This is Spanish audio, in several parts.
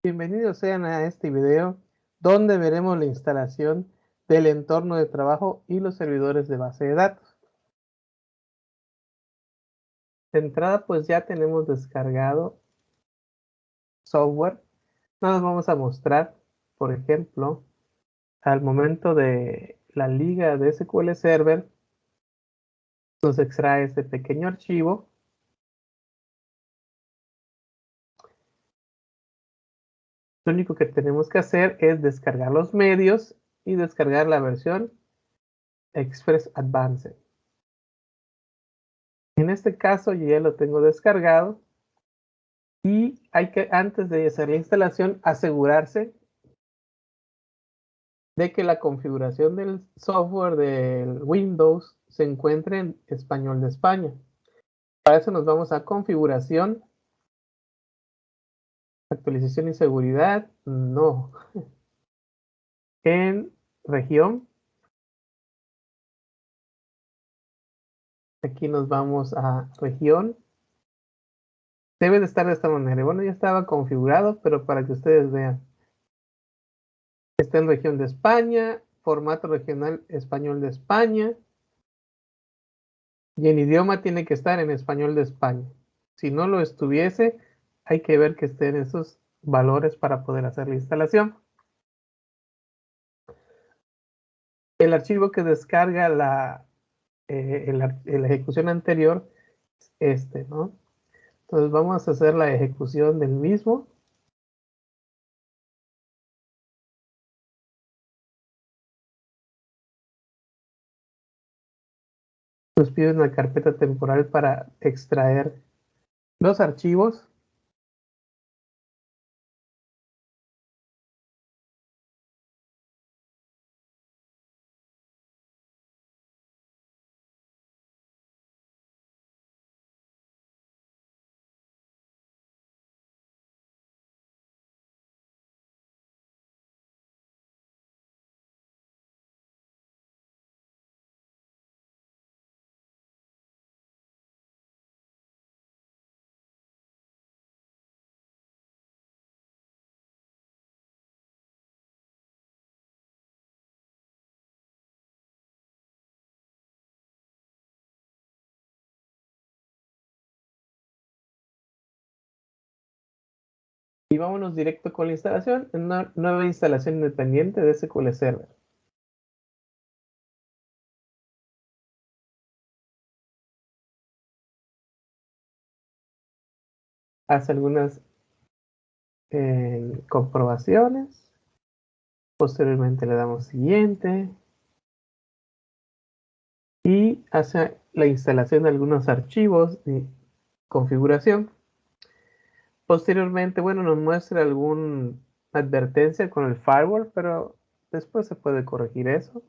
Bienvenidos sean a este video donde veremos la instalación del entorno de trabajo y los servidores de base de datos. De entrada pues ya tenemos descargado software. Nos vamos a mostrar, por ejemplo, al momento de la liga de SQL Server, nos extrae este pequeño archivo. Lo único que tenemos que hacer es descargar los medios y descargar la versión Express Advanced. En este caso yo ya lo tengo descargado y hay que, antes de hacer la instalación, asegurarse de que la configuración del software del Windows se encuentre en español de España. Para eso nos vamos a configuración, actualización y seguridad, no. En región, aquí nos vamos a región. Debe de estar de esta manera. Bueno, ya estaba configurado, pero para que ustedes vean. Está en región de España, formato regional español de España. Y en idioma tiene que estar en español de España. Si no lo estuviese, hay que ver que estén esos valores para poder hacer la instalación. El archivo que descarga la ejecución anterior es este, ¿no? Entonces vamos a hacer la ejecución del mismo. Nos pide una carpeta temporal para extraer los archivos. Y vámonos directo con la instalación, en una nueva instalación independiente de SQL Server. Hace algunas comprobaciones. Posteriormente le damos siguiente. Y hace la instalación de algunos archivos de configuración. Posteriormente, bueno, nos muestra alguna advertencia con el firewall, pero después se puede corregir eso.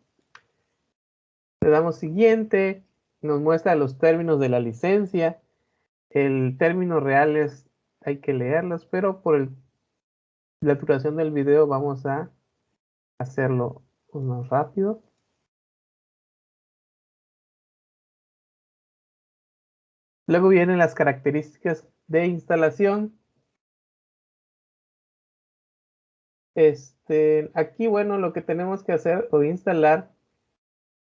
Le damos siguiente, nos muestra los términos de la licencia. El término real es, hay que leerlos, pero por la duración del video vamos a hacerlo más rápido. Luego vienen las características de instalación. Aquí, bueno, lo que tenemos que hacer o instalar,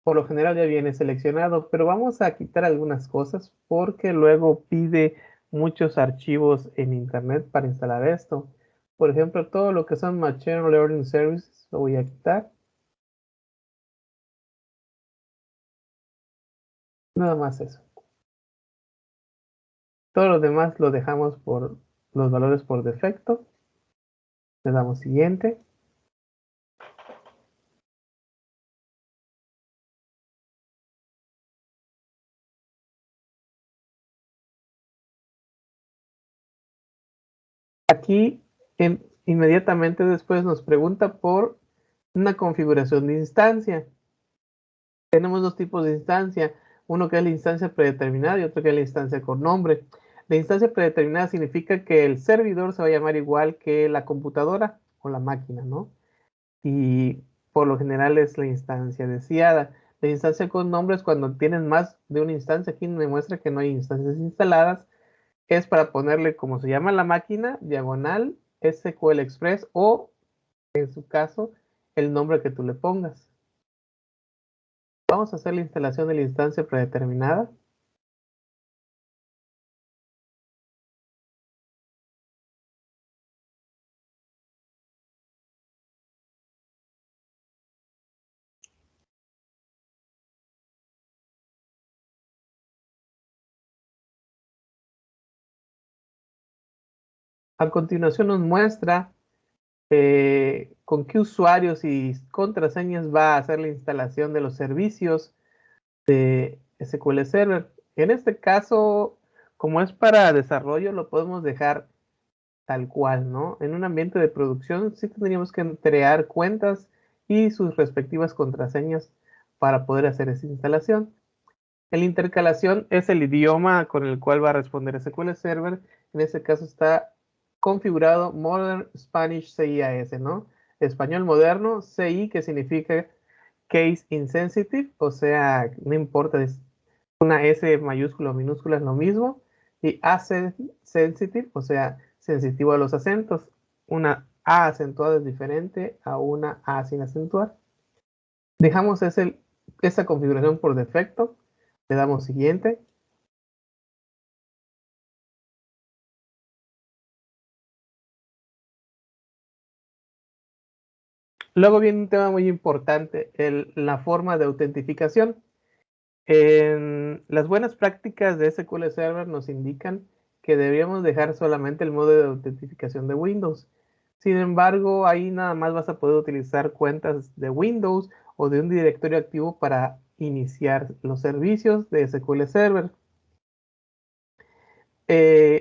por lo general ya viene seleccionado, pero vamos a quitar algunas cosas porque luego pide muchos archivos en internet para instalar esto. Por ejemplo, todo lo que son Machine Learning Services lo voy a quitar. Nada más eso. Todo lo demás lo dejamos por los valores por defecto. Le damos siguiente. Aquí inmediatamente después nos pregunta por una configuración de instancia. Tenemos dos tipos de instancia, uno que es la instancia predeterminada y otro que es la instancia con nombre. La instancia predeterminada significa que el servidor se va a llamar igual que la computadora o la máquina, ¿no? Y por lo general es la instancia deseada. La instancia con nombre es cuando tienen más de una instancia. Aquí me muestra que no hay instancias instaladas. Es para ponerle como se llama la máquina, diagonal, SQL Express o, en su caso, el nombre que tú le pongas. Vamos a hacer la instalación de la instancia predeterminada. A continuación nos muestra con qué usuarios y contraseñas va a hacer la instalación de los servicios de SQL Server. En este caso, como es para desarrollo, lo podemos dejar tal cual, ¿no? En un ambiente de producción sí tendríamos que crear cuentas y sus respectivas contraseñas para poder hacer esa instalación. La intercalación es el idioma con el cual va a responder SQL Server. En este caso está configurado Modern Spanish CIAS, ¿no? Español moderno, CI, que significa Case Insensitive, o sea, no importa, es una S mayúscula o minúscula, es lo mismo. Y AC Sensitive, o sea, sensitivo a los acentos. Una A acentuada es diferente a una A sin acentuar. Dejamos esa configuración por defecto. Le damos siguiente. Luego viene un tema muy importante, la forma de autentificación. En las buenas prácticas de SQL Server nos indican que deberíamos dejar solamente el modo de autentificación de Windows. Sin embargo, ahí nada más vas a poder utilizar cuentas de Windows o de un directorio activo para iniciar los servicios de SQL Server.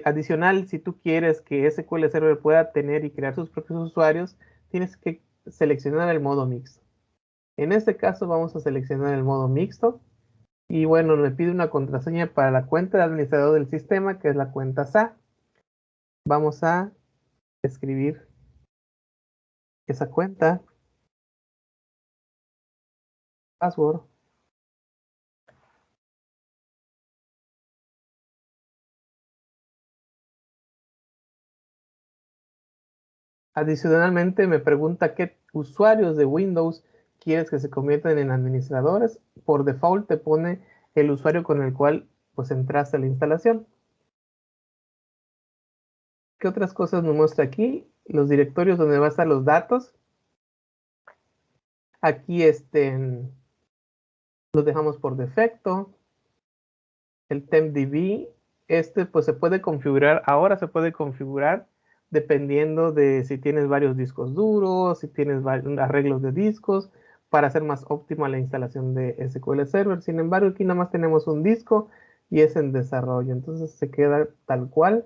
Adicional, si tú quieres que SQL Server pueda tener y crear sus propios usuarios, tienes que seleccionar el modo mixto. En este caso vamos a seleccionar el modo mixto y bueno, me pide una contraseña para la cuenta de administrador del sistema, que es la cuenta SA. Vamos a escribir esa cuenta, password. Adicionalmente me pregunta qué usuarios de Windows quieres que se conviertan en administradores. Por default te pone el usuario con el cual pues entraste a la instalación. ¿Qué otras cosas nos muestra aquí? Los directorios donde van a estar los datos. Aquí los dejamos por defecto. El tempdb, pues se puede configurar, ahora se puede configurar dependiendo de si tienes varios discos duros, si tienes arreglos de discos, para hacer más óptima la instalación de SQL Server. Sin embargo, aquí nada más tenemos un disco y es en desarrollo, entonces se queda tal cual.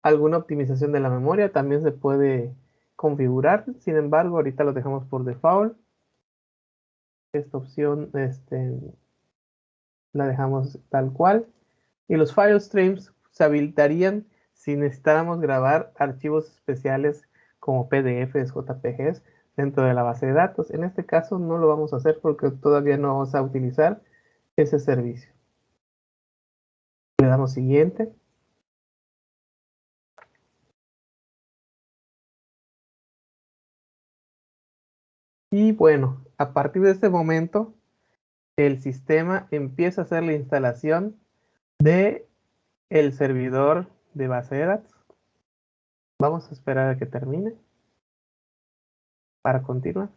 Alguna optimización de la memoria también se puede configurar, sin embargo, ahorita lo dejamos por default. Esta opción la dejamos tal cual. Y los file streams se habilitarían si necesitáramos grabar archivos especiales como PDFs, JPGs dentro de la base de datos. En este caso no lo vamos a hacer porque todavía no vamos a utilizar ese servicio. Le damos siguiente. Y bueno, a partir de este momento, el sistema empieza a hacer la instalación de el servidor de base de datos. Vamos a esperar a que termine para continuar.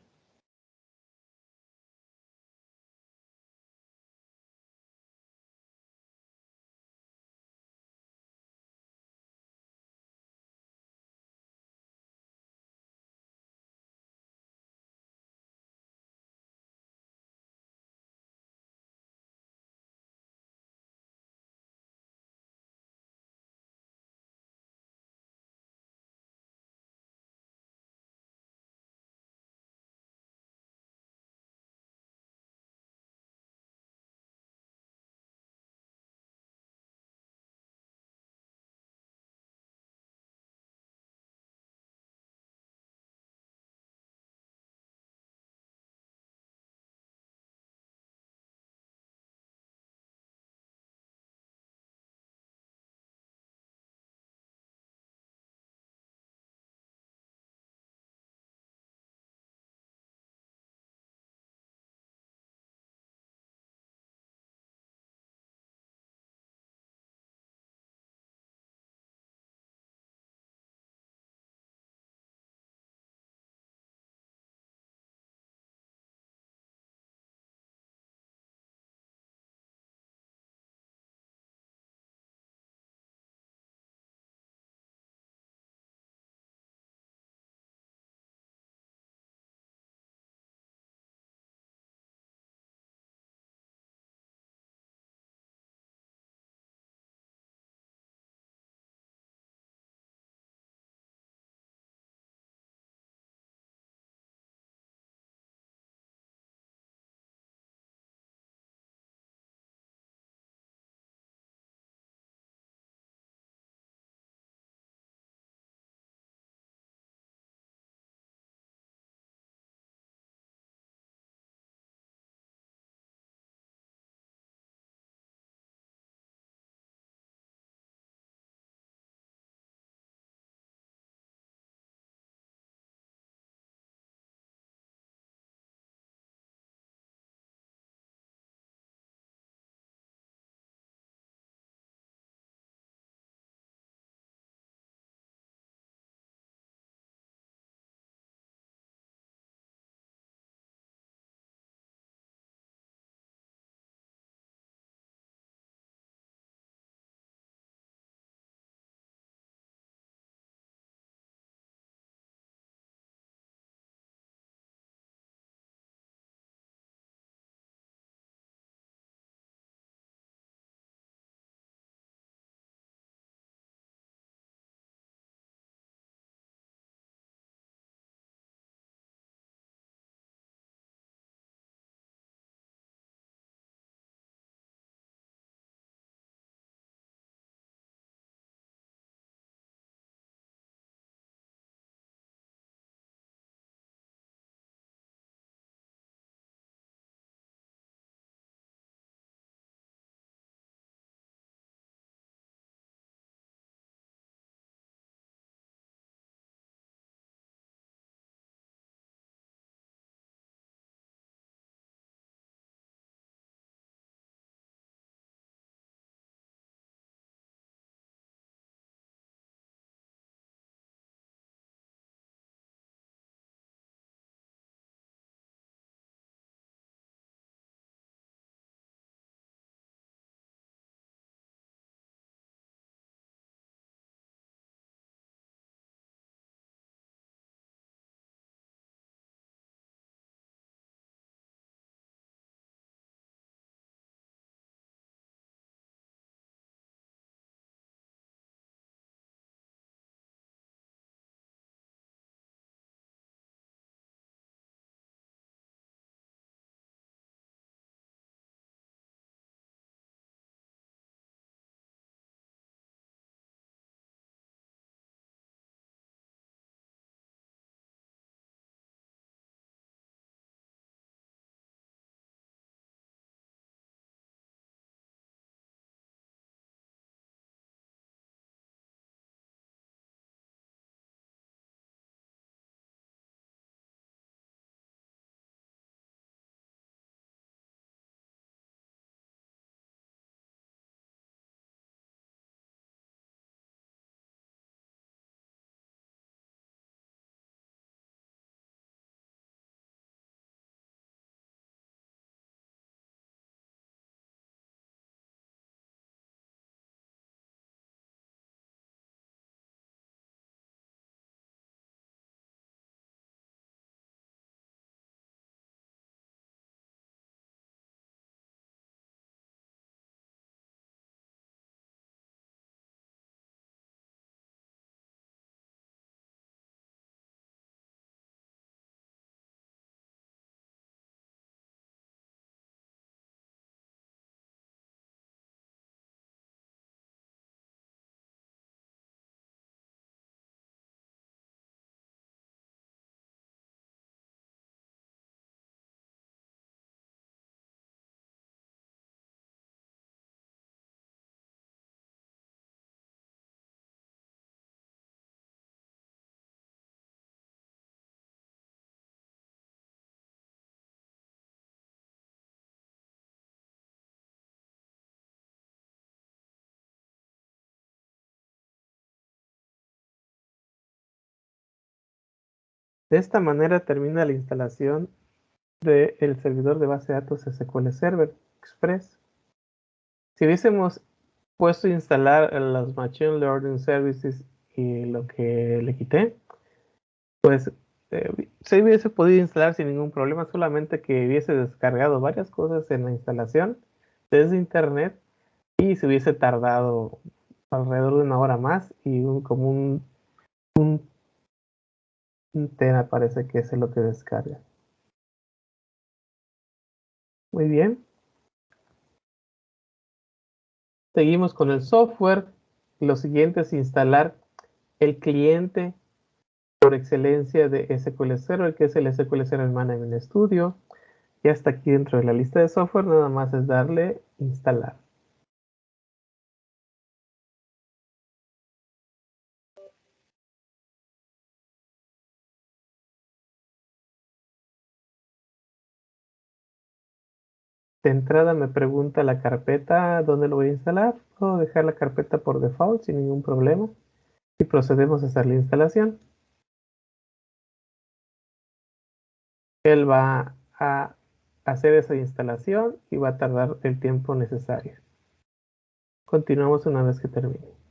De esta manera termina la instalación del servidor de base de datos SQL Server Express. Si hubiésemos puesto a instalar los Machine Learning Services y lo que le quité, pues se hubiese podido instalar sin ningún problema, solamente que hubiese descargado varias cosas en la instalación desde internet y se hubiese tardado alrededor de una hora más y como un tera parece que es lo que descarga. Muy bien. Seguimos con el software. Lo siguiente es instalar el cliente por excelencia de SQL Server, que es el SQL Server Management Studio. Ya está aquí dentro de la lista de software, nada más es darle instalar. De entrada me pregunta la carpeta dónde lo voy a instalar. Puedo dejar la carpeta por default sin ningún problema. Y procedemos a hacer la instalación. Él va a hacer esa instalación y va a tardar el tiempo necesario. Continuamos una vez que termine.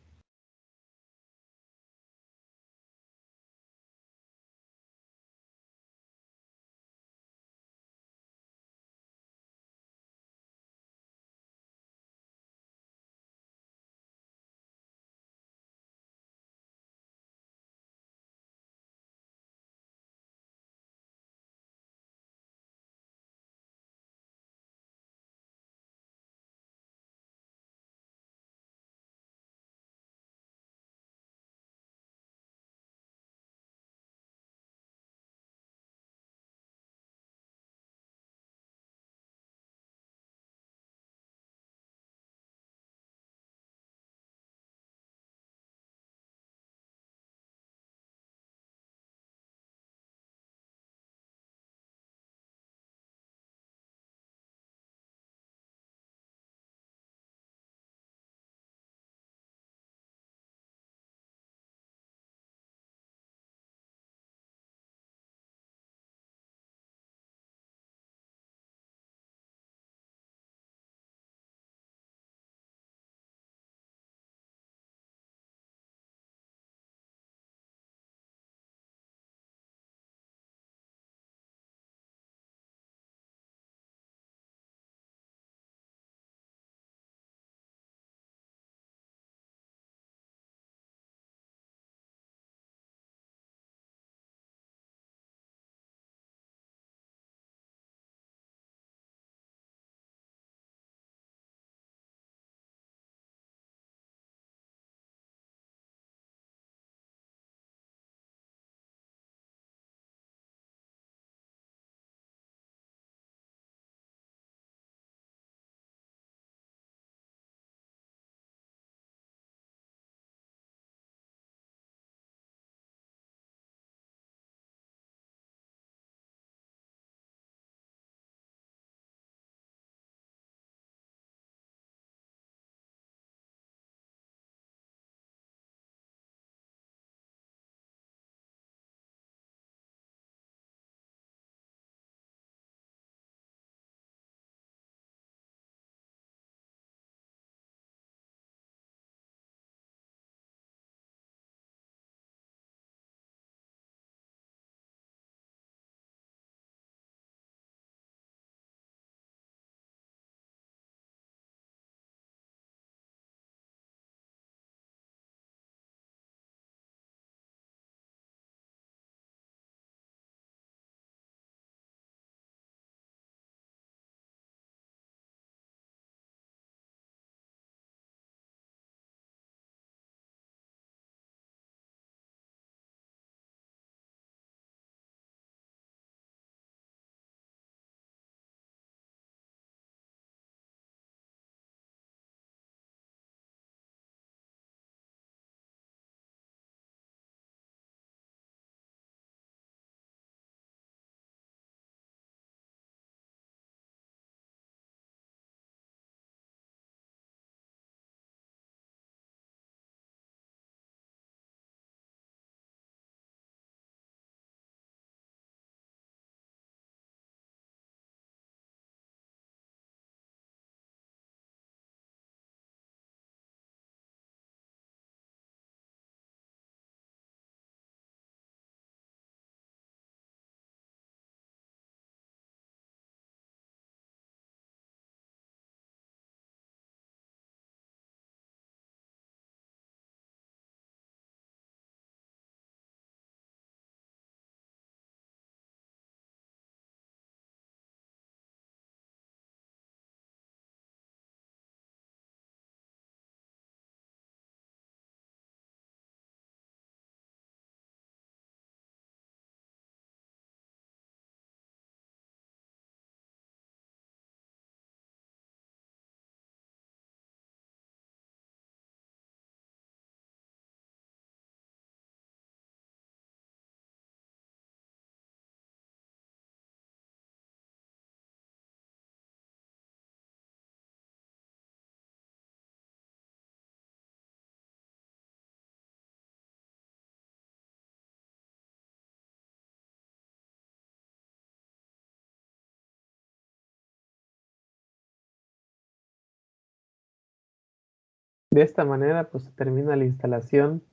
De esta manera, pues se termina la instalación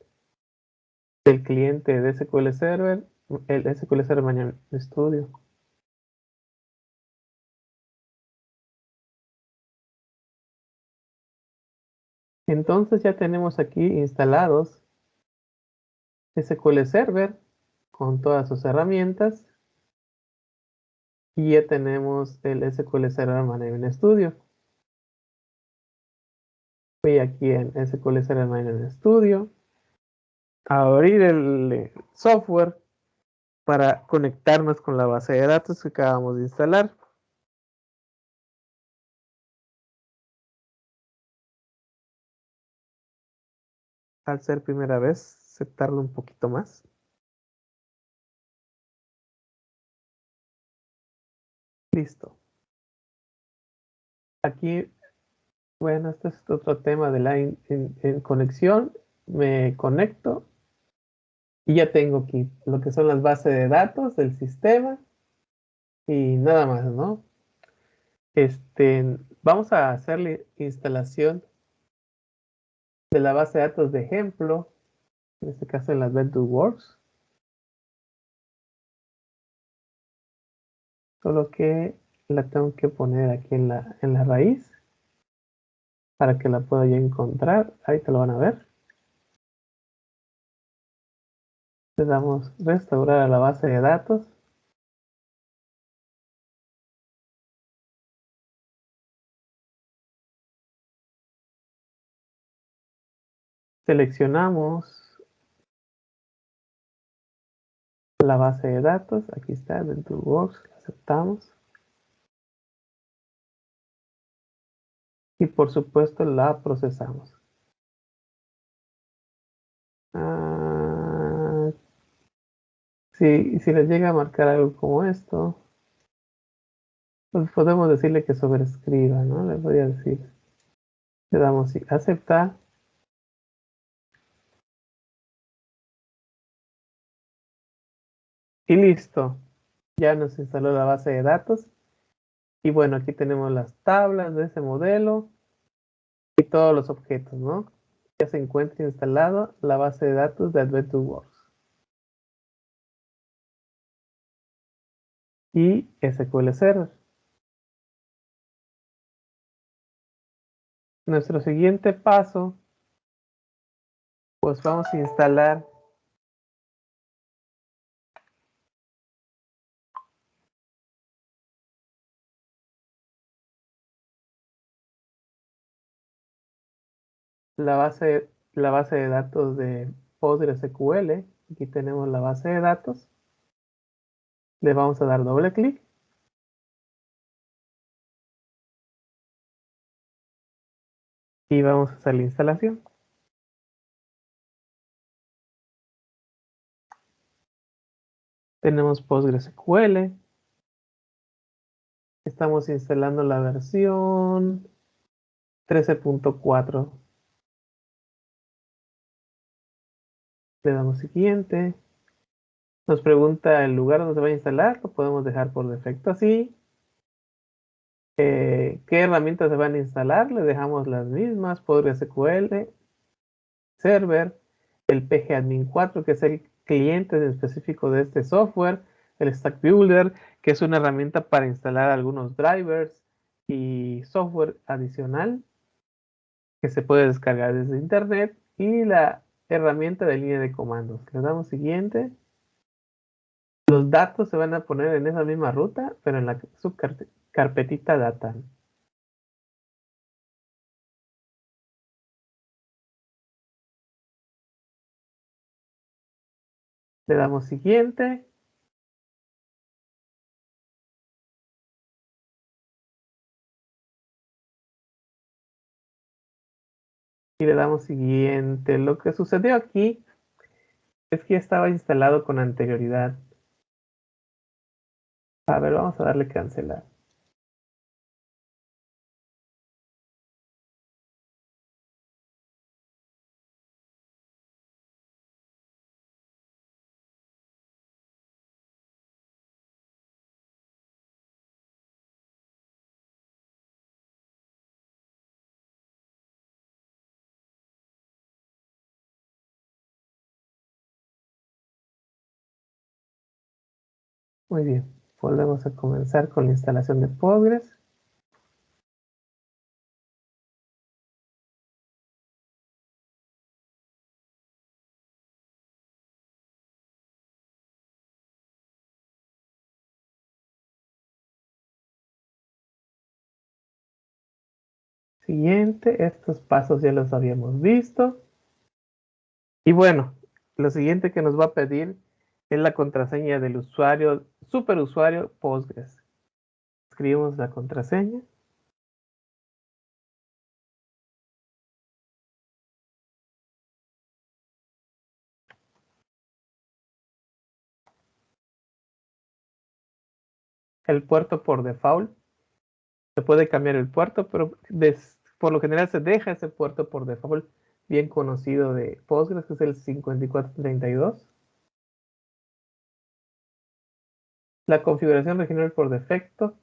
del cliente de SQL Server, el SQL Server Mañana Studio. Entonces ya tenemos aquí instalados SQL Server con todas sus herramientas y ya tenemos el SQL Server Management Studio. Voy aquí en SQL Server Management Studio a abrir el software para conectarnos con la base de datos que acabamos de instalar. Al ser primera vez, se tarda un poquito más. Listo. Aquí, bueno, este es otro tema de la en conexión. Me conecto y ya tengo aquí lo que son las bases de datos del sistema y nada más, ¿no? Vamos a hacerle instalación de la base de datos de ejemplo, en este caso en las VentureWorks, solo que la tengo que poner aquí en la raíz para que la pueda ya encontrar. Ahorita lo van a ver. Le damos restaurar a la base de datos. Seleccionamos la base de datos. Aquí está, VentureWorks. La aceptamos. Y por supuesto la procesamos. Ah, si les llega a marcar algo como esto, pues podemos decirle que sobrescriba, ¿no? Les voy a decir. Le damos sí, aceptar. Y listo. Ya nos instaló la base de datos. Y bueno, aquí tenemos las tablas de ese modelo y todos los objetos, ¿no? Ya se encuentra instalado la base de datos de AdventureWorks y SQL Server. Nuestro siguiente paso, pues vamos a instalar la base de datos de PostgreSQL. Aquí tenemos la base de datos. Le vamos a dar doble clic. Y vamos a hacer la instalación. Tenemos PostgreSQL. Estamos instalando la versión 13.4. Le damos siguiente. Nos pregunta el lugar donde se va a instalar. Lo podemos dejar por defecto así. ¿Qué herramientas se van a instalar? Le dejamos las mismas. PostgreSQL, Server, el pgadmin 4, que es el cliente específico de este software, el Stack Builder, que es una herramienta para instalar algunos drivers y software adicional que se puede descargar desde internet, y la herramienta de línea de comandos. Le damos siguiente. Los datos se van a poner en esa misma ruta, pero en la subcarpetita data. Le damos siguiente. Y le damos siguiente. Lo que sucedió aquí es que ya estaba instalado con anterioridad. A ver, vamos a darle cancelar. Muy bien, volvemos a comenzar con la instalación de Postgres. Siguiente, estos pasos ya los habíamos visto. Y bueno, lo siguiente que nos va a pedir es la contraseña del usuario, superusuario Postgres. Escribimos la contraseña. El puerto por default. Se puede cambiar el puerto, pero por lo general se deja ese puerto por default bien conocido de Postgres, que es el 5432. La configuración regional por defecto.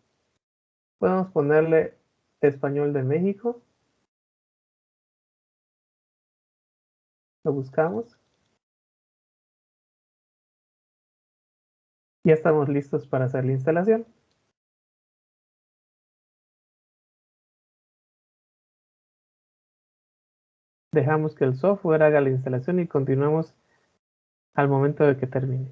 Podemos ponerle español de México. Lo buscamos. Ya estamos listos para hacer la instalación. Dejamos que el software haga la instalación y continuamos al momento de que termine.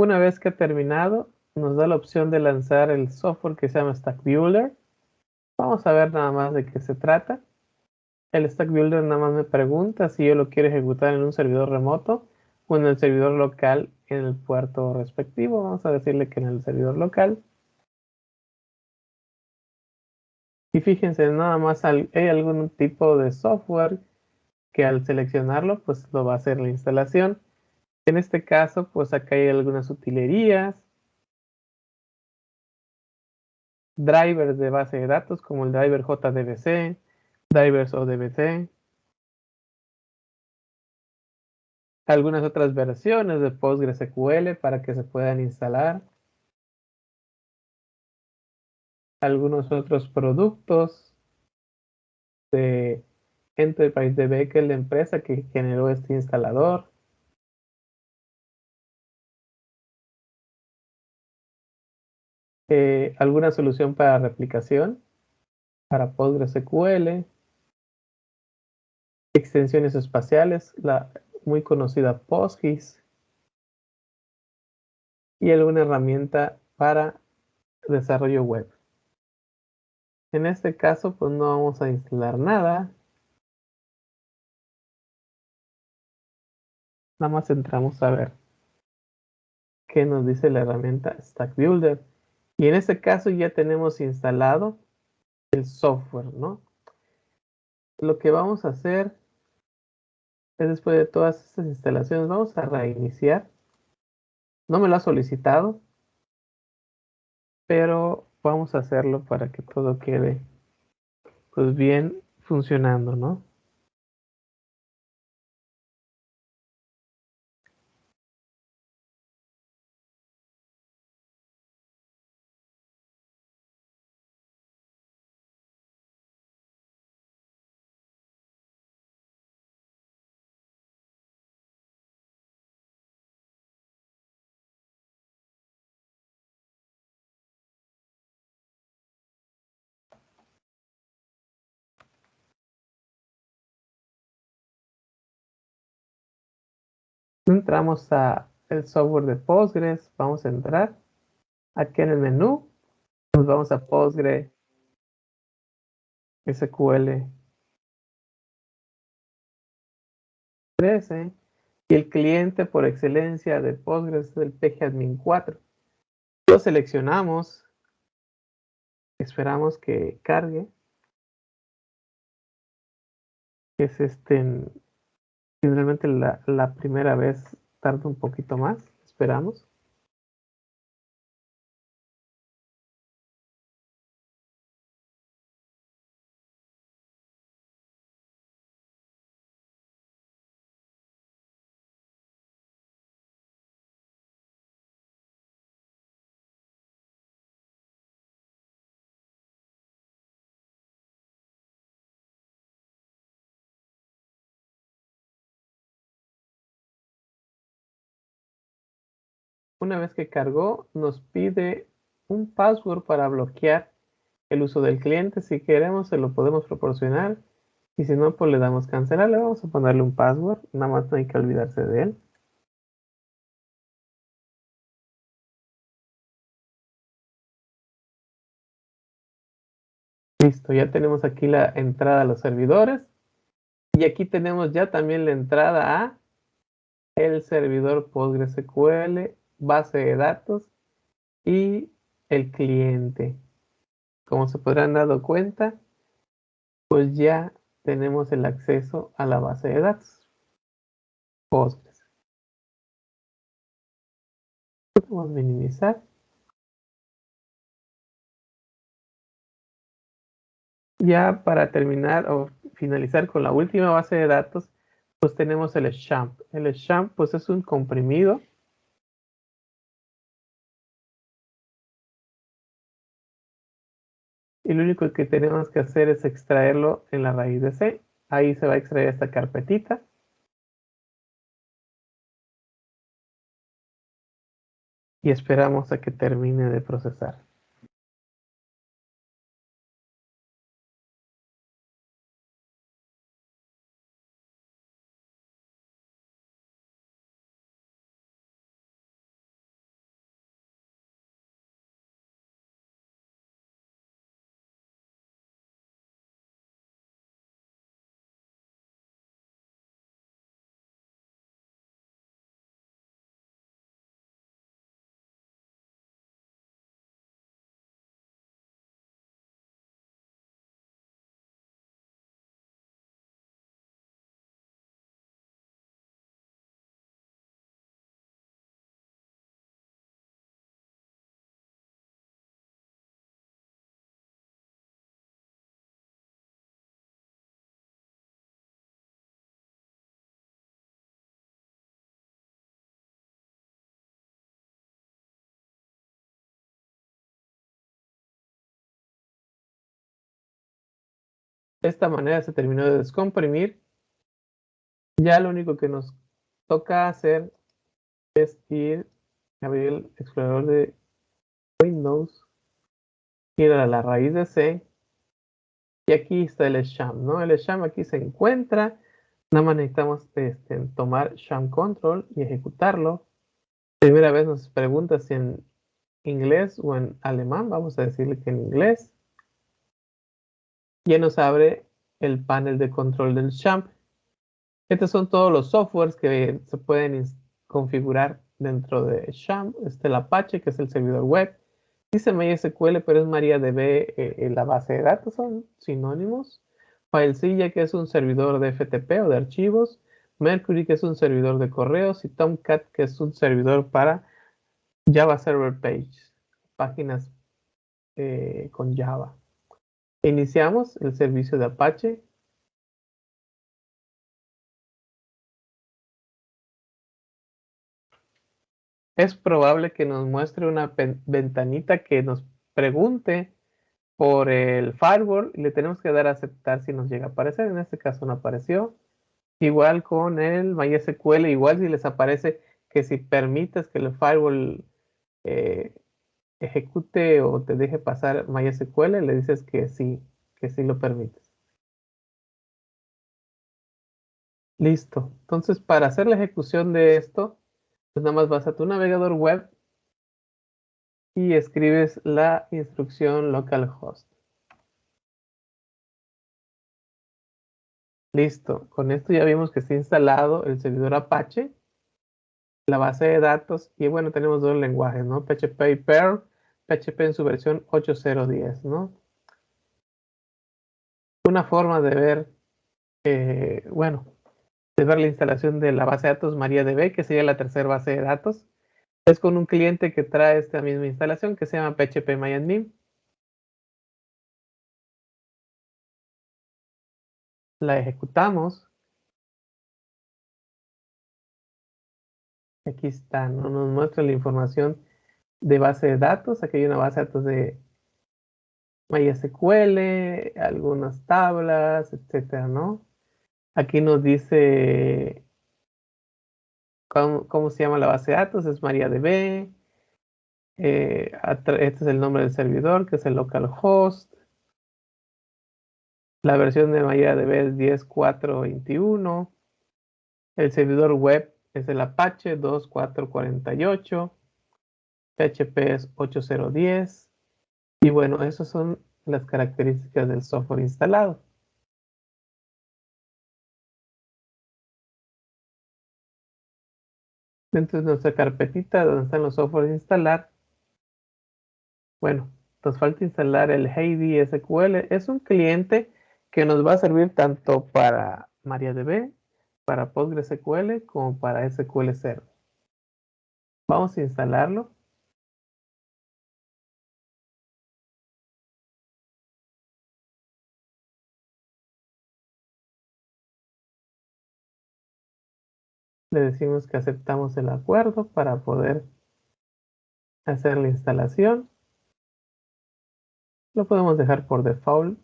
Una vez que ha terminado, nos da la opción de lanzar el software que se llama Stack Builder. Vamos a ver nada más de qué se trata. El Stack Builder nada más me pregunta si yo lo quiero ejecutar en un servidor remoto o en el servidor local en el puerto respectivo. Vamos a decirle que en el servidor local. Y fíjense, nada más hay algún tipo de software que al seleccionarlo, pues lo va a hacer la instalación. En este caso, pues acá hay algunas utilerías, drivers de base de datos como el driver JDBC, drivers ODBC, algunas otras versiones de PostgreSQL para que se puedan instalar, algunos otros productos de Enterprise DB, que es la empresa que generó este instalador. Alguna solución para replicación, para PostgreSQL, extensiones espaciales, la muy conocida PostGIS, y alguna herramienta para desarrollo web. En este caso, pues no vamos a instalar nada. Nada más entramos a ver qué nos dice la herramienta Stack Builder. Y en este caso ya tenemos instalado el software, ¿no? Lo que vamos a hacer es, después de todas estas instalaciones, vamos a reiniciar. No me lo ha solicitado, pero vamos a hacerlo para que todo quede pues bien funcionando, ¿no? Entramos a el software de Postgres, vamos a entrar aquí en el menú, nos vamos a Postgres SQL 13 y el cliente por excelencia de Postgres es el pgadmin 4. Lo seleccionamos, esperamos que cargue, que es generalmente la primera vez tarda un poquito más, esperamos. Una vez que cargó, nos pide un password para bloquear el uso del cliente. Si queremos, se lo podemos proporcionar. Y si no, pues le damos cancelar. Le vamos a ponerle un password. Nada más no hay que olvidarse de él. Listo, ya tenemos aquí la entrada a los servidores. Y aquí tenemos ya también la entrada a el servidor PostgreSQL, base de datos y el cliente. Como se podrán dado cuenta, pues ya tenemos el acceso a la base de datos Postgres. Vamos a minimizar. Ya para terminar o finalizar con la última base de datos, pues tenemos el SHAMP. El SHAMP pues es un comprimido y lo único que tenemos que hacer es extraerlo en la raíz de C. Ahí se va a extraer esta carpetita. Y esperamos a que termine de procesar. De esta manera se terminó de descomprimir. Ya lo único que nos toca hacer es abrir el explorador de Windows, ir a la raíz de C, y aquí está el sham, ¿no? El sham aquí se encuentra, nada más necesitamos tomar sham control y ejecutarlo. Primera vez nos pregunta si en inglés o en alemán, vamos a decirle que en inglés. Ya nos abre el panel de control del sham. Estos son todos los softwares que se pueden configurar dentro de sham. El Apache, que es el servidor web. Dice MySQL, pero es MariaDB, la base de datos, son sinónimos. FileZilla, que es un servidor de FTP o de archivos. Mercury, que es un servidor de correos. Y Tomcat, que es un servidor para Java Server Pages, páginas con Java. Iniciamos el servicio de Apache. Es probable que nos muestre una ventanita que nos pregunte por el firewall y le tenemos que dar a aceptar si nos llega a aparecer. En este caso no apareció. Igual con el MySQL, igual si les aparece que si permites que el firewall eh, ejecute o te deje pasar MySQL, le dices que sí lo permites. Listo. Entonces, para hacer la ejecución de esto, pues nada más vas a tu navegador web y escribes la instrucción localhost. Listo. Con esto ya vimos que está instalado el servidor Apache, la base de datos, y bueno, tenemos dos lenguajes, ¿no? PHP y Perl. PHP en su versión 8.0.10, ¿no? Una forma de ver, bueno, de ver la instalación de la base de datos MariaDB, que sería la tercera base de datos, es con un cliente que trae esta misma instalación que se llama phpMyAdmin. La ejecutamos. Aquí está, ¿no? Nos muestra la información de base de datos. Aquí hay una base de datos de MySQL, algunas tablas, etcétera, ¿no? Aquí nos dice cómo se llama la base de datos, es MariaDB. Este es el nombre del servidor, que es el localhost. La versión de MariaDB es 10.4.21. El servidor web es el Apache 2.4.48. PHP es 8.0.10. Y bueno, esas son las características del software instalado. Dentro de nuestra carpetita donde están los softwares instalar, bueno, nos falta instalar el Heidi SQL. Es un cliente que nos va a servir tanto para MariaDB, para PostgreSQL, como para SQL Server. Vamos a instalarlo. Le decimos que aceptamos el acuerdo para poder hacer la instalación. Lo podemos dejar por default.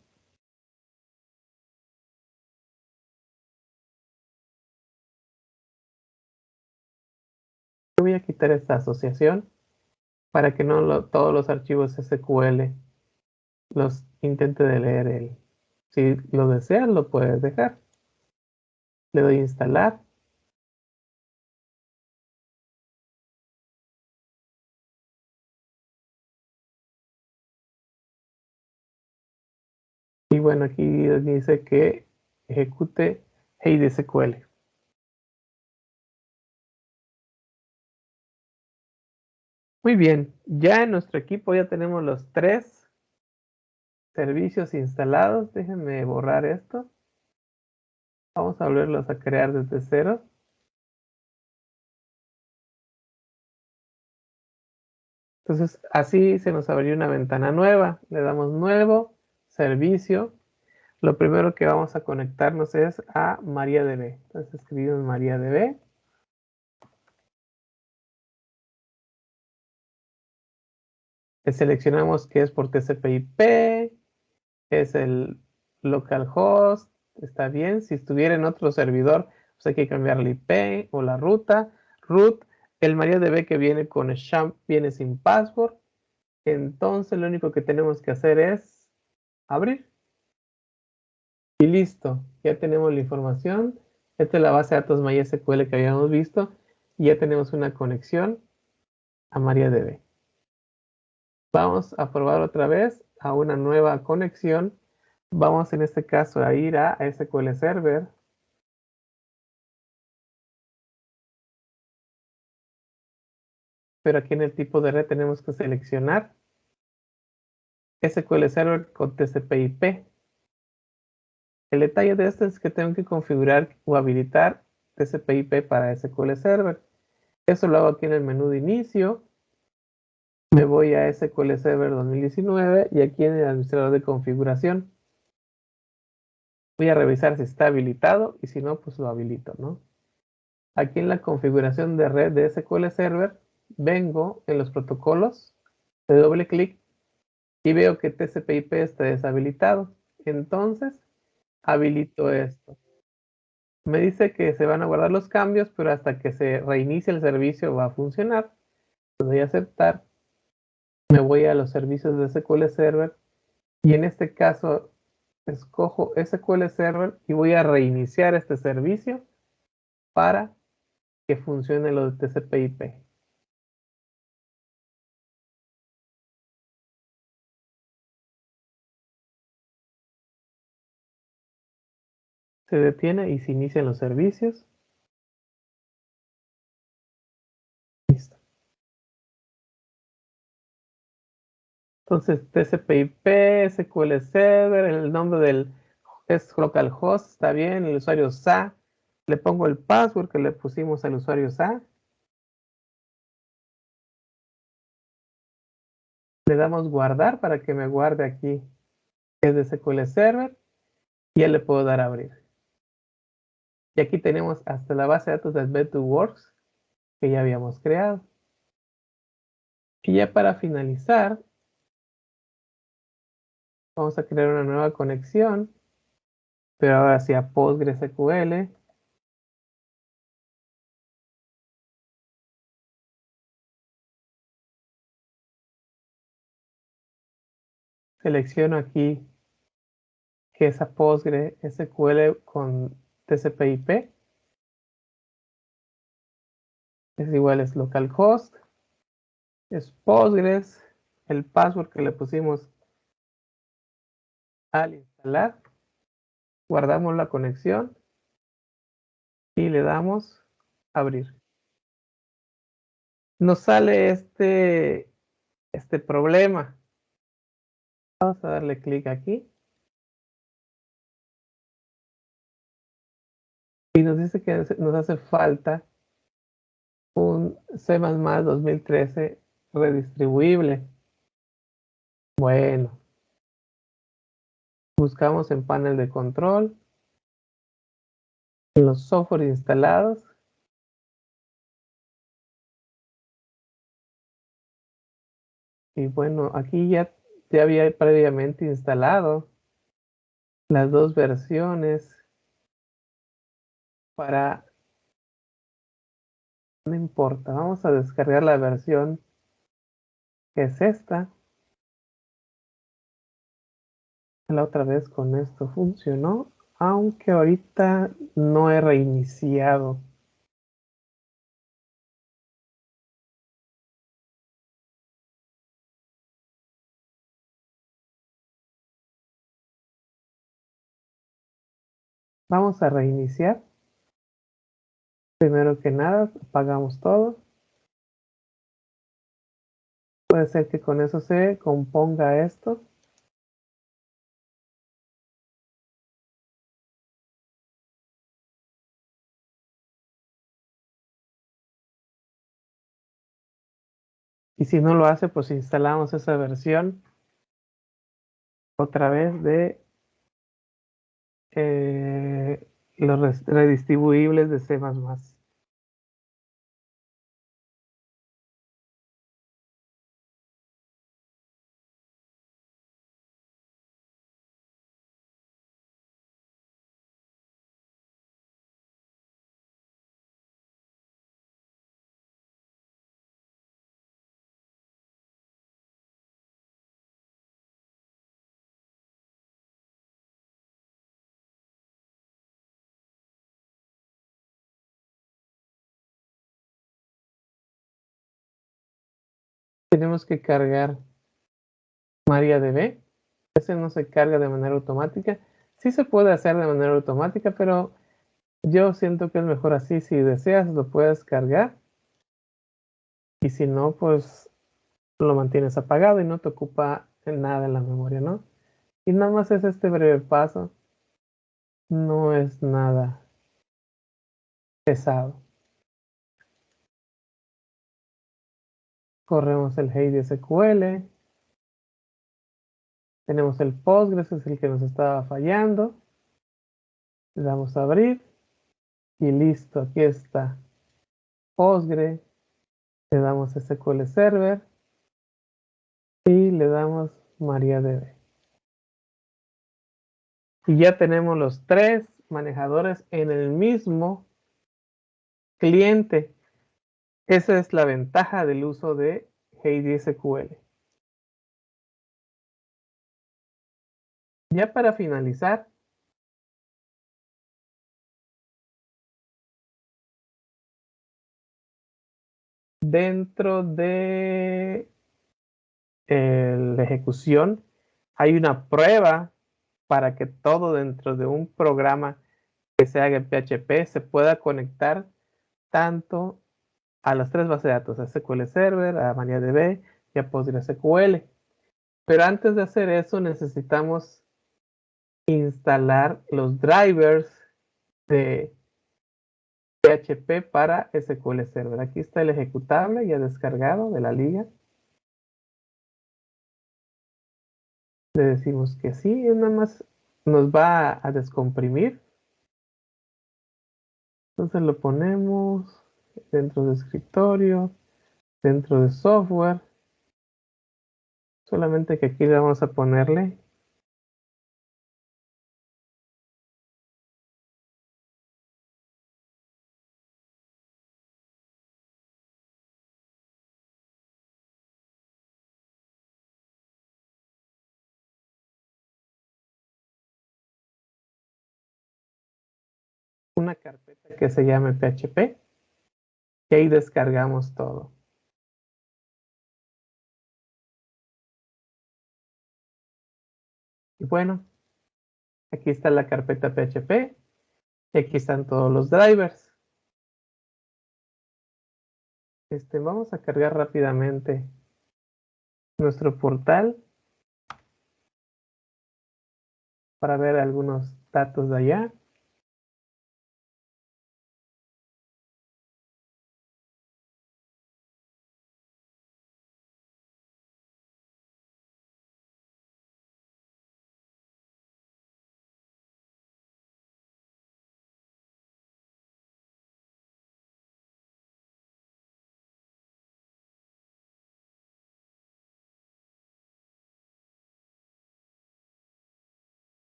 Voy a quitar esta asociación para que no todos los archivos SQL los intente de leer él. Si lo deseas, lo puedes dejar. Le doy a instalar. Y bueno, aquí dice que ejecute HeidiSQL. Muy bien, ya en nuestro equipo ya tenemos los 3 servicios instalados. Déjenme borrar esto. Vamos a volverlos a crear desde cero. Entonces, así se nos abrió una ventana nueva. Le damos nuevo servicio. Lo primero que vamos a conectarnos es a MariaDB. Entonces escribimos MariaDB. Le seleccionamos que es por TCP/IP. Es localhost, está bien. Si estuviera en otro servidor, pues hay que cambiar la IP o la ruta. Root, el MariaDB que viene con Champ viene sin password. Entonces lo único que tenemos que hacer es abrir. Y listo, ya tenemos la información. Esta es la base de datos MySQL que habíamos visto. Y ya tenemos una conexión a MariaDB. Vamos a probar otra vez a una nueva conexión. Vamos en este caso a ir a SQL Server. Pero aquí en el tipo de red tenemos que seleccionar SQL Server con TCP/IP. El detalle de esto es que tengo que configurar o habilitar TCP/IP para SQL Server. Eso lo hago aquí en el menú de inicio. Me voy a SQL Server 2019 y aquí en el administrador de configuración. Voy a revisar si está habilitado y si no, pues lo habilito, ¿no? Aquí en la configuración de red de SQL Server, vengo en los protocolos, de doble clic y veo que TCP/IP está deshabilitado. Entonces, habilito esto. Me dice que se van a guardar los cambios, pero hasta que se reinicie el servicio va a funcionar. Le doy a aceptar. Me voy a los servicios de SQL Server y en este caso escojo SQL Server y voy a reiniciar este servicio para que funcione lo de TCP/IP. Se detiene y se inician los servicios. Listo. Entonces TCP/IP, SQL Server, el nombre del es localhost, está bien, el usuario SA. Le pongo el password que le pusimos al usuario SA. Le damos guardar para que me guarde aquí, que es de SQL Server, y ya le puedo dar a abrir. Y aquí tenemos hasta la base de datos de Advent2Works que ya habíamos creado. Y ya para finalizar, vamos a crear una nueva conexión, pero ahora sí a PostgreSQL. Selecciono aquí que es a PostgreSQL con TCP/IP. Es igual, es localhost. Es Postgres. El password que le pusimos al instalar. Guardamos la conexión y le damos abrir. Nos sale este problema. Vamos a darle clic aquí. Y nos dice que nos hace falta un C++ 2013 redistribuible. Bueno, buscamos en panel de control, en los software instalados. Y bueno, aquí ya había previamente instalado las dos versiones para... No importa, vamos a descargar la versión que es esta. La otra vez con esto funcionó, aunque ahorita no he reiniciado. Vamos a reiniciar. Primero que nada, apagamos todo. Puede ser que con eso se componga esto. Y si no lo hace, pues instalamos esa versión otra vez de los redistribuibles de C++. tenemos que cargar MariaDB. Ese no se carga de manera automática. Sí se puede hacer de manera automática, pero yo siento que es mejor así. Si deseas, lo puedes cargar. Y si no, pues lo mantienes apagado y no te ocupa nada en la memoria, ¿no? Y nada más es este breve paso. No es nada pesado. Corremos el Heidi SQL. Tenemos el Postgres, es el que nos estaba fallando. Le damos a abrir. Y listo, aquí está Postgre. Le damos SQL Server. Y le damos MariaDB. Y ya tenemos los tres manejadores en el mismo cliente. Esa es la ventaja del uso de Heidi SQL. Ya para finalizar, dentro de la ejecución hay una prueba para que todo dentro de un programa que se haga en PHP se pueda conectar tanto a las tres bases de datos, a SQL Server, a MariaDB y a PostgreSQL. Pero antes de hacer eso necesitamos instalar los drivers de PHP para SQL Server. Aquí está el ejecutable ya descargado de la liga. Le decimos que sí, y nada más nos va a descomprimir. Entonces lo ponemos dentro de escritorio, dentro de software. Solamente que aquí vamos a ponerle una carpeta que se llame PHP y ahí descargamos todo. Y bueno, aquí está la carpeta PHP y aquí están todos los drivers. Vamos a cargar rápidamente nuestro portal para ver algunos datos de allá.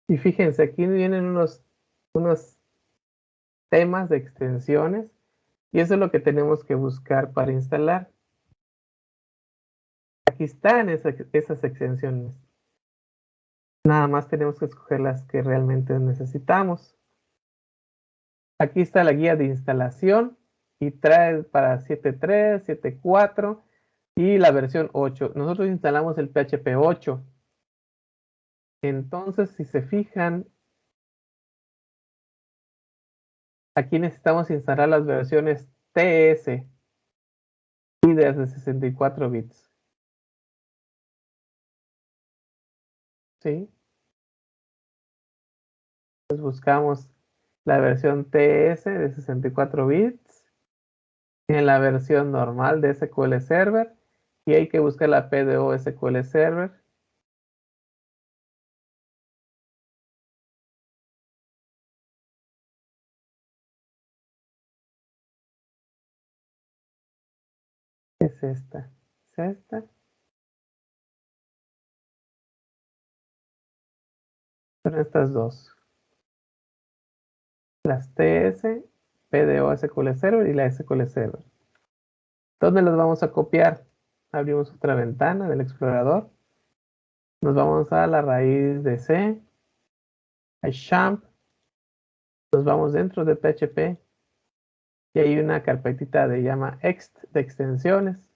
Y fíjense, aquí vienen unos temas de extensiones y eso es lo que tenemos que buscar para instalar. Aquí están esas extensiones. Nada más tenemos que escoger las que realmente necesitamos. Aquí está la guía de instalación y trae para 7.3, 7.4 y la versión 8. Nosotros instalamos el PHP 8. Entonces, si se fijan, aquí necesitamos instalar las versiones TS y de 64 bits. ¿Sí? Entonces buscamos la versión TS de 64 bits en la versión normal de SQL Server y hay que buscar la PDO SQL Server. Es esta. Es esta. Son estas dos. Las TS, PDO SQL Server y la SQL Server. ¿Dónde las vamos a copiar? Abrimos otra ventana del explorador. Nos vamos a la raíz de C, a XAMPP. Nos vamos dentro de PHP y hay una carpetita de llama ext de extensiones.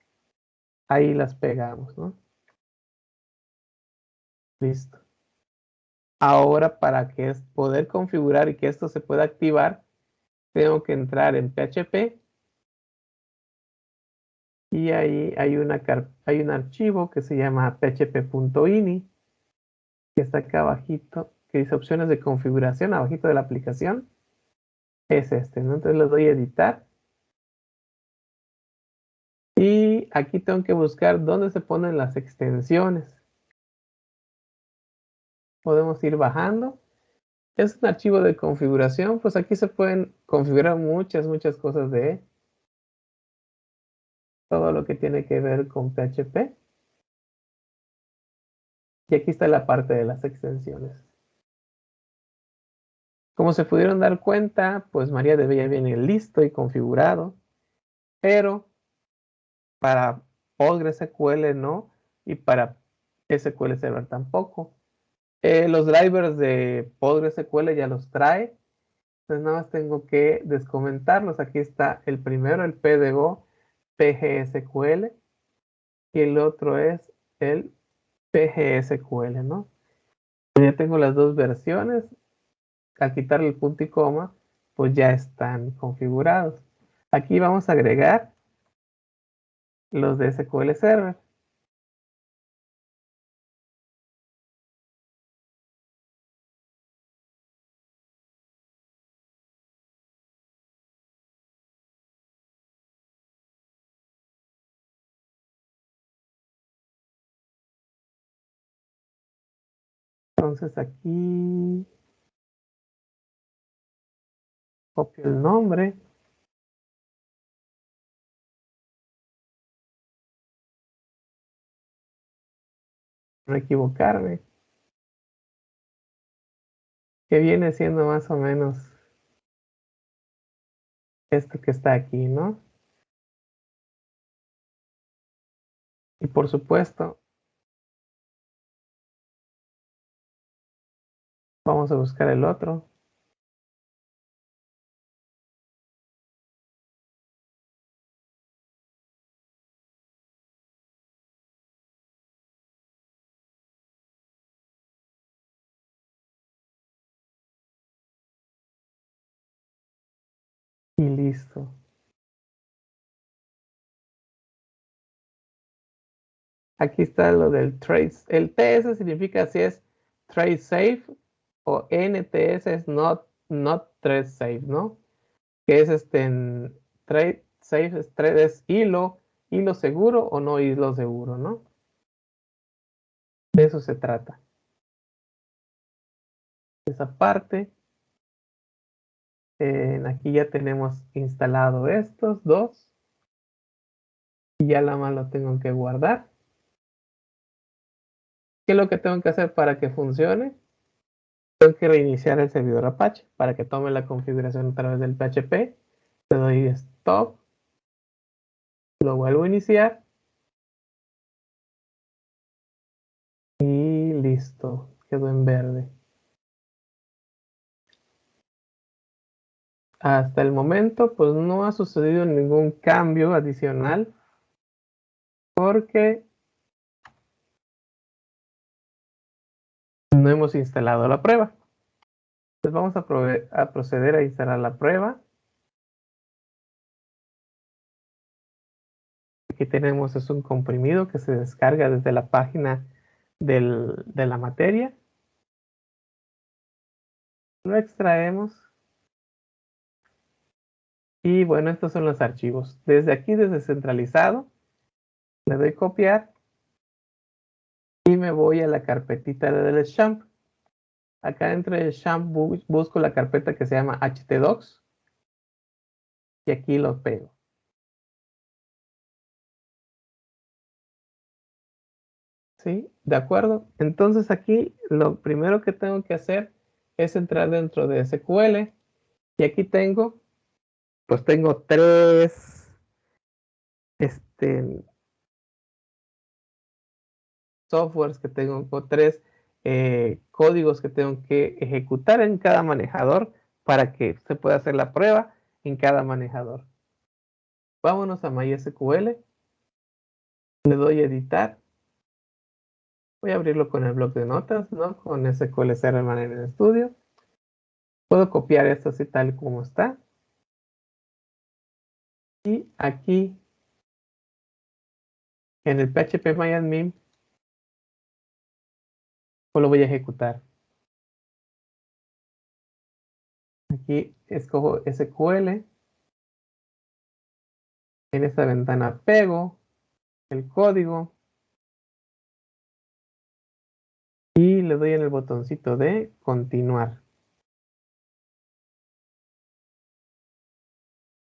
ahí las pegamos, ¿no? Listo. Ahora, para poder configurar y que esto se pueda activar, tengo que entrar en PHP y ahí hay un archivo que se llama php.ini, que está acá abajito, que dice opciones de configuración, abajito de la aplicación. Es este, ¿no? Entonces le doy a editar. Y aquí tengo que buscar dónde se ponen las extensiones. Podemos ir bajando. Es un archivo de configuración, pues aquí se pueden configurar muchas cosas de todo lo que tiene que ver con PHP. Y aquí está la parte de las extensiones. Como se pudieron dar cuenta, pues MariaDB ya viene listo y configurado, pero para PostgreSQL no, y para SQL Server tampoco. Los drivers de PostgreSQL ya los trae, entonces nada más tengo que descomentarlos. Aquí está el primero, el PDO PGSQL, y el otro es el PGSQL, ¿no? Ya tengo las dos versiones. Al quitarle el punto y coma, pues ya están configurados. Aquí vamos a agregar los de SQL Server. Entonces aquí copio el nombre. No equivocarme. Que viene siendo más o menos esto que está aquí, ¿no? Y por supuesto, vamos a buscar el otro. Y listo. Aquí está lo del trace. El TS significa si es trace safe, o NTS es not trace safe, ¿no? Que es en trade safe, es hilo seguro o no hilo seguro, ¿no? De eso se trata. Esa parte. Aquí ya tenemos instalado estos dos. Y ya la más lo tengo que guardar. ¿Qué es lo que tengo que hacer para que funcione? Tengo que reiniciar el servidor Apache para que tome la configuración a través del PHP. Le doy stop. Lo vuelvo a iniciar. Y listo. Quedó en verde. Hasta el momento, pues no ha sucedido ningún cambio adicional porque no hemos instalado la prueba. Entonces vamos a proceder a instalar la prueba. Aquí tenemos es un comprimido que se descarga desde la página de la materia. Lo extraemos. Y bueno, estos son los archivos. Desde aquí, desde centralizado, le doy copiar y me voy a la carpetita del champ. Acá dentro del champ busco la carpeta que se llama htdocs y aquí lo pego. ¿Sí? ¿De acuerdo? Entonces aquí lo primero que tengo que hacer es entrar dentro de SQL y aquí pues tengo tres softwares que tengo, o tres códigos que tengo que ejecutar en cada manejador para que se pueda hacer la prueba en cada manejador. Vámonos a MySQL. Le doy a editar. Voy a abrirlo con el bloc de notas, ¿no? Con SQL Server Management Studio. Puedo copiar esto así tal como está. Y aquí en el phpMyAdmin pues lo voy a ejecutar. Aquí escojo SQL. En esta ventana pego el código y le doy en el botoncito de continuar.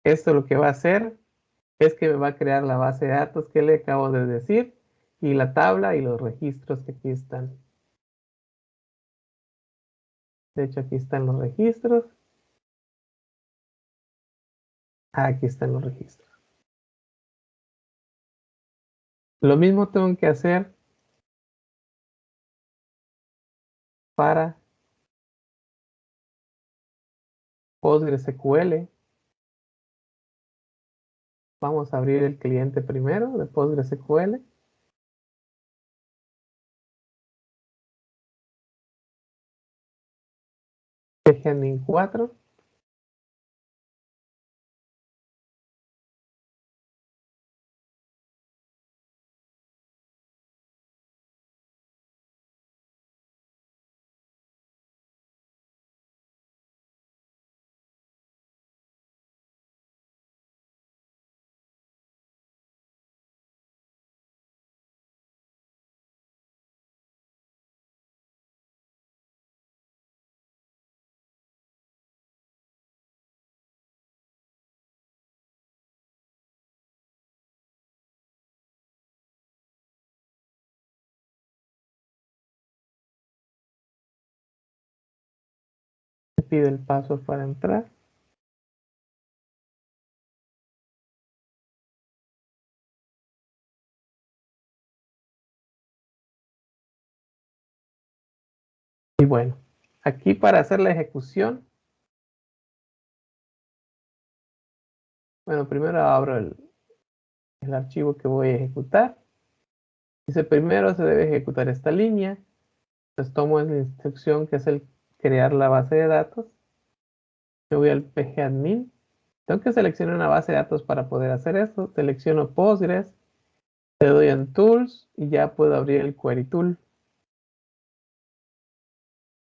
Esto lo que va a hacer es que me va a crear la base de datos que le acabo de decir y la tabla y los registros que aquí están. De hecho, aquí están los registros. Aquí están los registros. Lo mismo tengo que hacer para PostgreSQL. Vamos a abrir el cliente primero de PostgreSQL. pgadmin 4. Me pide el paso para entrar. Y bueno, aquí para hacer la ejecución, bueno, primero abro el archivo que voy a ejecutar. Dice, primero se debe ejecutar esta línea. Pues tomo la instrucción que es el crear la base de datos. Me voy al pgadmin. Tengo que seleccionar una base de datos para poder hacer esto. Selecciono Postgres, le doy en Tools y ya puedo abrir el Query Tool.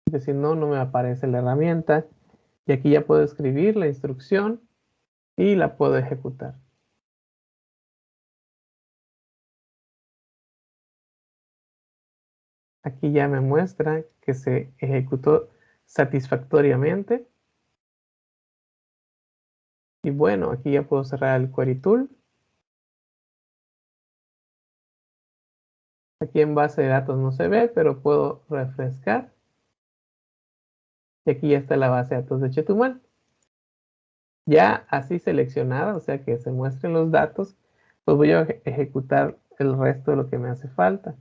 Porque si no, no me aparece la herramienta. Y aquí ya puedo escribir la instrucción y la puedo ejecutar. Aquí ya me muestra que se ejecutó satisfactoriamente. Y bueno, aquí ya puedo cerrar el Query Tool. Aquí en base de datos no se ve, pero puedo refrescar. Y aquí ya está la base de datos de Chetumal. Ya así seleccionada, o sea que se muestren los datos, pues voy a ejecutar el resto de lo que me hace falta.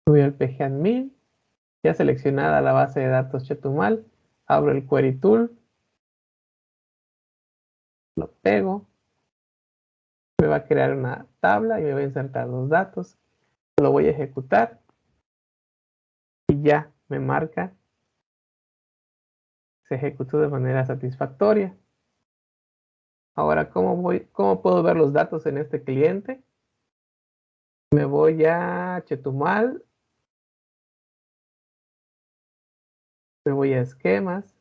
Voy al pgadmin, ya seleccionada la base de datos Chetumal, abro el Query Tool, lo pego, me va a crear una tabla y me va a insertar los datos, lo voy a ejecutar y ya me marca, se ejecutó de manera satisfactoria. Ahora, ¿cómo puedo ver los datos en este cliente? Me voy a Chetumal, me voy a esquemas,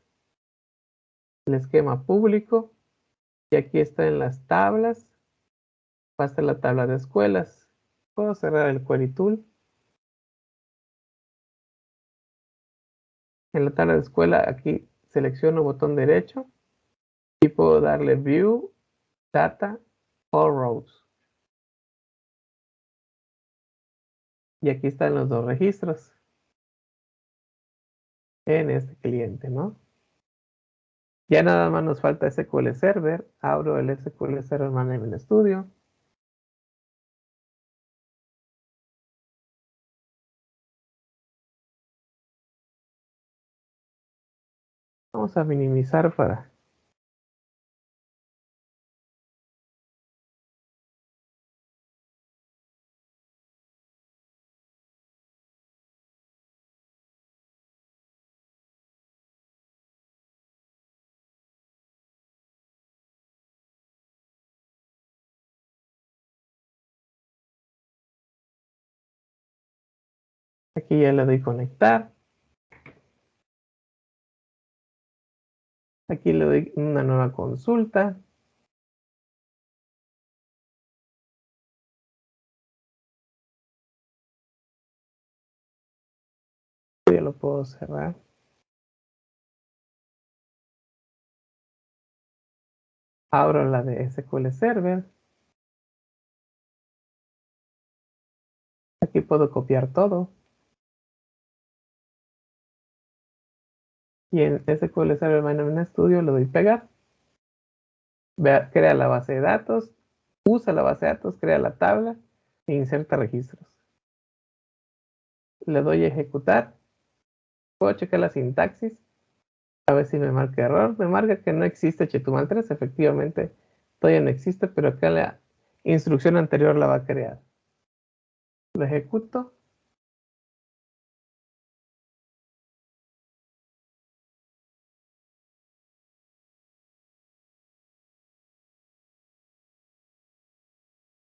el esquema público, y aquí está en las tablas, va a estar la tabla de escuelas. Puedo cerrar el Query Tool. En la tabla de escuela, aquí selecciono botón derecho y puedo darle View, Data, All Rows. Y aquí están los dos registros en este cliente, ¿no? Ya nada más nos falta SQL Server. Abro el SQL Server Management Studio. Vamos a minimizar para... Aquí ya le doy conectar. Aquí le doy una nueva consulta. Ya lo puedo cerrar. Abro la de SQL Server. Aquí puedo copiar todo. Y en SQL Server Management Studio le doy pegar. Crea la base de datos. Usa la base de datos, crea la tabla e inserta registros. Le doy ejecutar. Puedo checar la sintaxis. A ver si me marca error. Me marca que no existe Chetumal 3. Efectivamente, todavía no existe, pero acá la instrucción anterior la va a crear. Lo ejecuto.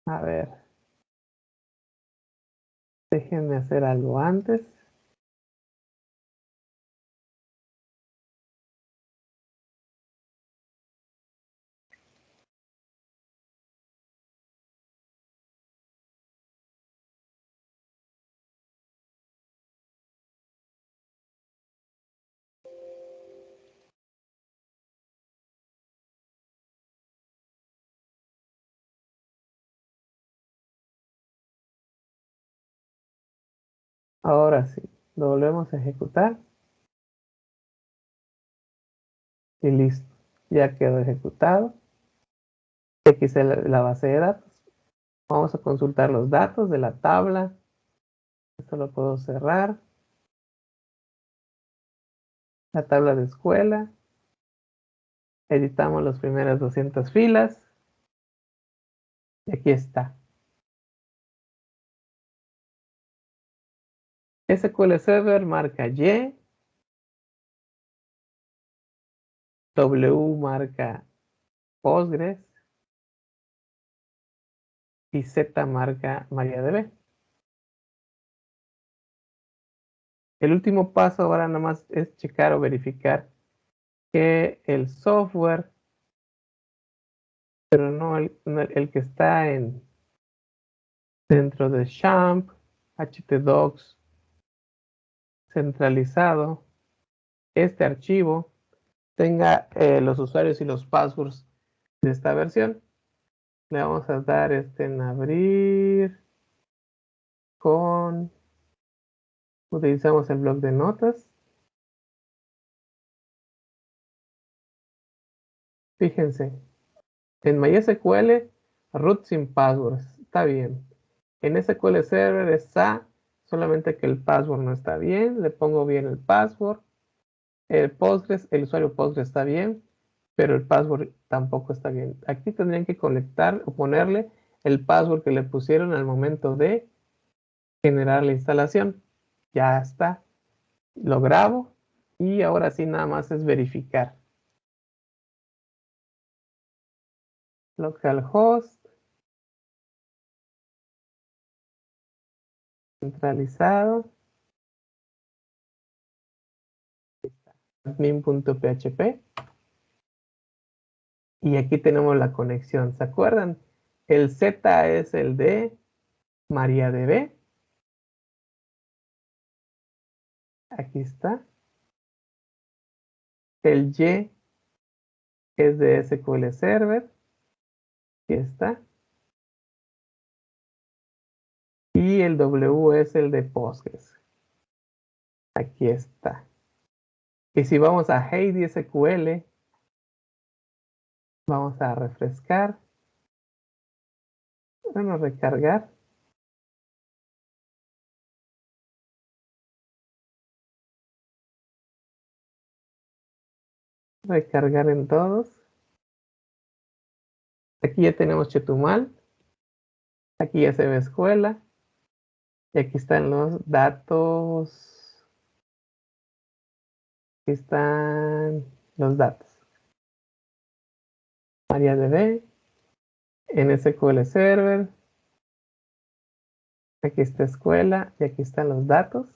A ver, déjenme hacer algo antes. Ahora sí, lo volvemos a ejecutar y listo. Ya quedó ejecutado. Aquí está la base de datos. Vamos a consultar los datos de la tabla. Esto lo puedo cerrar. La tabla de escuela. Editamos las primeras 200 filas. Y aquí está. SQL Server marca Y. W marca Postgres. Y Z marca MariaDB. El último paso ahora nada más es checar o verificar que el software, pero no el que está dentro de XAMPP, htdocs centralizado, este archivo tenga los usuarios y los passwords de esta versión. Le vamos a dar en abrir con, utilizamos el bloc de notas. Fíjense, en MySQL root sin passwords, está bien. En SQL Server está, solamente que el password no está bien, le pongo bien el password. El Postgres, el usuario Postgres está bien, pero el password tampoco está bien. Aquí tendrían que conectar o ponerle el password que le pusieron al momento de generar la instalación. Ya está. Lo grabo y ahora sí nada más es verificar. Localhost, centralizado, admin.php. Y aquí tenemos la conexión. ¿Se acuerdan? El Z es el de MariaDB. Aquí está. El Y es de SQL Server. Aquí está. Y el W es el de Postgres. Aquí está. Y si vamos a Heidi SQL, vamos a refrescar. Vamos a recargar. recargar en todos. Aquí ya tenemos Chetumal. Aquí ya se ve escuela. Y aquí están los datos. Aquí están los datos. MariaDB, NSQL Server. Aquí está escuela y aquí están los datos.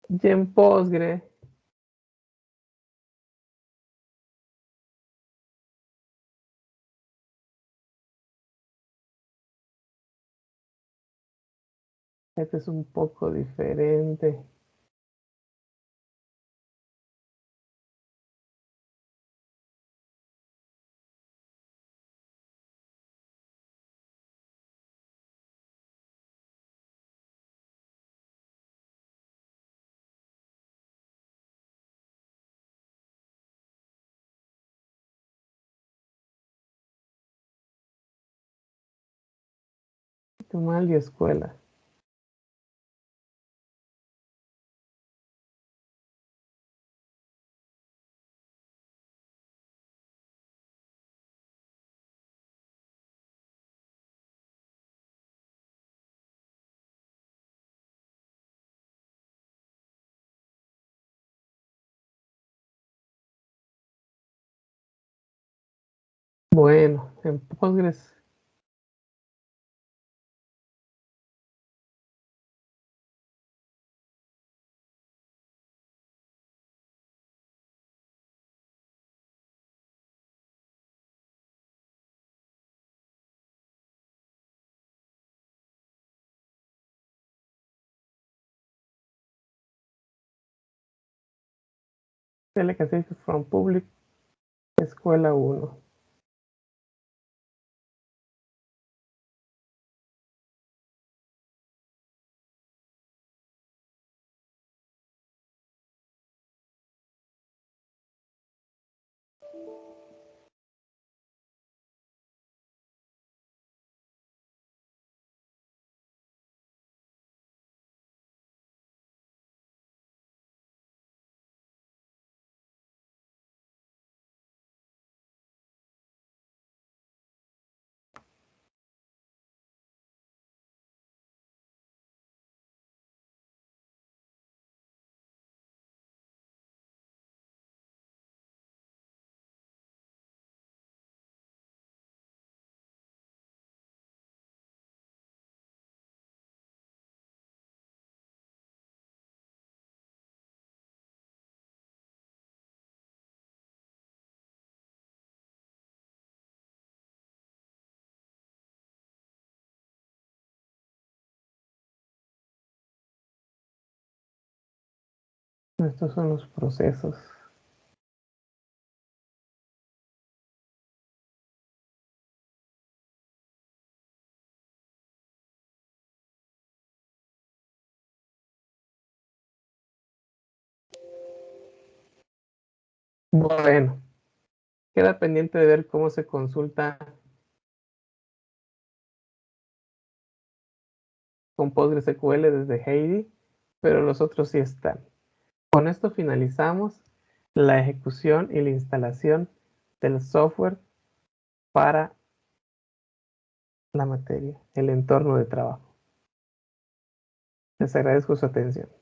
Y en Postgre, este es un poco diferente. Chetumal y escuela. Bueno, en Postgres. Select activity from public. Escuela 1. Estos son los procesos. Bueno, queda pendiente de ver cómo se consulta con PostgreSQL desde Heidi, pero los otros sí están. Con esto finalizamos la ejecución y la instalación del software para la materia, el entorno de trabajo. Les agradezco su atención.